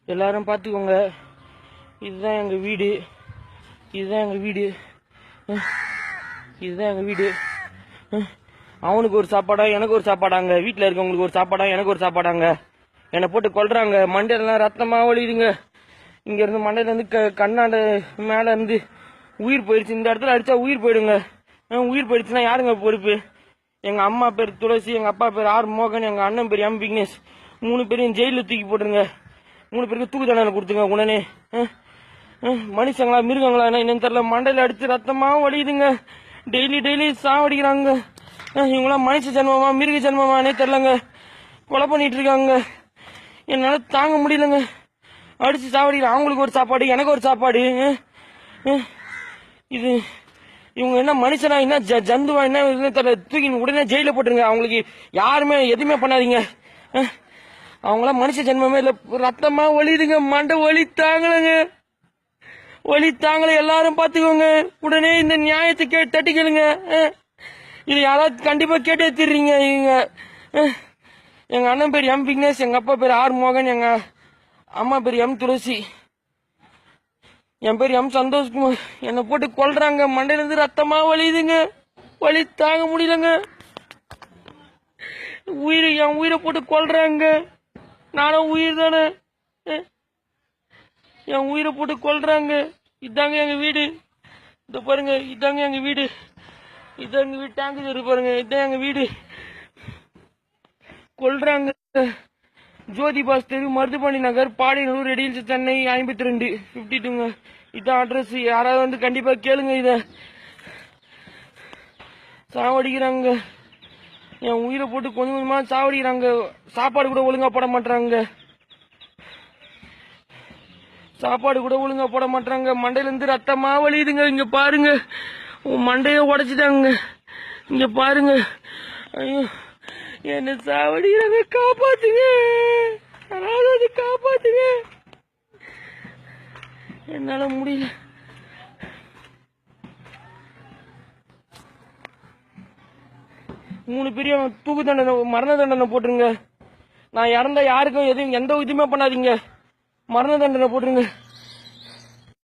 எல்லாரும் பார்த்துக்கோங்க. இதுதான் எங்கள் வீடு, இதுதான் எங்கள் வீடு, இதுதான் எங்கள் வீடு. அவனுக்கு ஒரு சாப்பாடா, எனக்கு ஒரு சாப்பாடாங்க. வீட்டில் இருக்கவங்களுக்கு ஒரு சாப்பாடா, எனக்கு ஒரு சாப்பாடாங்க. என்னை போட்டு கொல்றாங்க. மண்டையெல்லாம் ரத்தமாக வலியுதுங்க. இங்கேருந்து மண்டையிலேருந்து கண்ணாண்ட மேலே இருந்து உயிர் போயிடுச்சு. இந்த இடத்துல அடித்தா உயிர் போயிடுங்க. உயிர் போயிடுச்சுன்னா யாருங்க பொறுப்பு? எங்கள் அம்மா பேர் துளசி, எங்கள் அப்பா பேர் ஆர் மோகன், எங்கள் அண்ணன் பேர் எம் விக்னேஷ். 3 பேரையும் ஜெயிலில் தூக்கி போட்டுருங்க. 3 பேருக்கு தூக்கு தண்டனை கொடுத்துங்க உடனே. மனுஷங்களா மிருகங்களா என்னன்னு தெரியல. மண்டையில் அடித்து ரத்தமாக வலியுதுங்க. டெய்லி சாவடிக்கிறாங்க. இவங்களாம் மனுஷ ஜென்மமா மிருக ஜென்மமானே தெரிலங்க. கொலை பண்ணிட்டு இருக்காங்க. என்னால் தாங்க முடியலங்க. அடிச்சு சாவடிக்கிறாங்க. அவங்களுக்கு ஒரு சாப்பாடு, எனக்கு ஒரு சாப்பாடு. இது இவங்க என்ன மனுஷனா, என்ன ஜந்துவா, என்ன தெரியல. தூக்கி உடனே ஜெயில போட்டுருங்க. அவங்களுக்கு யாருமே எதுவுமே பண்ணாதீங்க. அவங்களாம் மனுஷ ஜென்மமே இல்லை. ரத்தமா வலிதுங்க. மண்டை வலி தாங்கலங்க. வலி தாங்கல. எல்லாரும் பார்த்துக்கோங்க. உடனே இந்த நியாயத்தை தட்டி கேளுங்க. இது யாராவது கண்டிப்பா கேட்டே தீர்றீங்க. எங்க அண்ணன் பேர் எம் விக்னேஷ், எங்க அப்பா பேர் ஆர் மோகன், எங்க அம்மா பேர் எம் துளசி, என் பேர் எம் சந்தோஷ்குமார். என்னை போட்டு கொல்றாங்க. மண்டையிலிருந்து ரத்தமா வலியுதுங்க. வலி தாங்க முடியலங்க. என் உயிரை போட்டு கொல்றாங்க. நானும் உயிர் தானே. என் உயிரை போட்டு கொல்றாங்க. இதாங்க எங்க வீடு. இந்த பாருங்க, இதாங்க எங்க வீடு. இதான் எங்க வீடு. டேங்க் தெரு பாருங்க. இதான் எங்க வீடு. கொல்றாங்க. ஜோதி பாஸ் தெரு, மருதுபாண்டி நகர், பாடியனூர், ரெடில்ஸ், சென்னை 52 52ங்க. இதான் அட்ரஸ். யாராவது வந்து கண்டிப்பா கேளுங்க. இத சாவடிக்கிறாங்க. என் உயிரை போட்டு கொஞ்சம் கொஞ்சமா சாவடிக்கிறாங்க. சாப்பாடு கூட ஒழுங்கா போட மாட்டாங்க. சாப்பாடு கூட ஒழுங்கா போட மாட்டாங்க. மண்டையில இருந்து ரத்தமா வலியுதுங்க. இங்க பாருங்க, மண்டைய உடைச்சிட்டாங்க. இங்க பாருங்க. ஐயோ, என்ன சாவடிக்கிறாங்க. காப்பாத்துங்க, அதாவது காப்பாத்துங்க. என்னால முடியல. மூணு பேரையும் தூக்கு தண்டனை, மரண தண்டனை போட்டுருங்க. நான் இறந்தா யாருக்கும் எதுவும் எந்த இதுவுமே பண்ணாதீங்க. மரண தண்டனை போட்டுருங்க.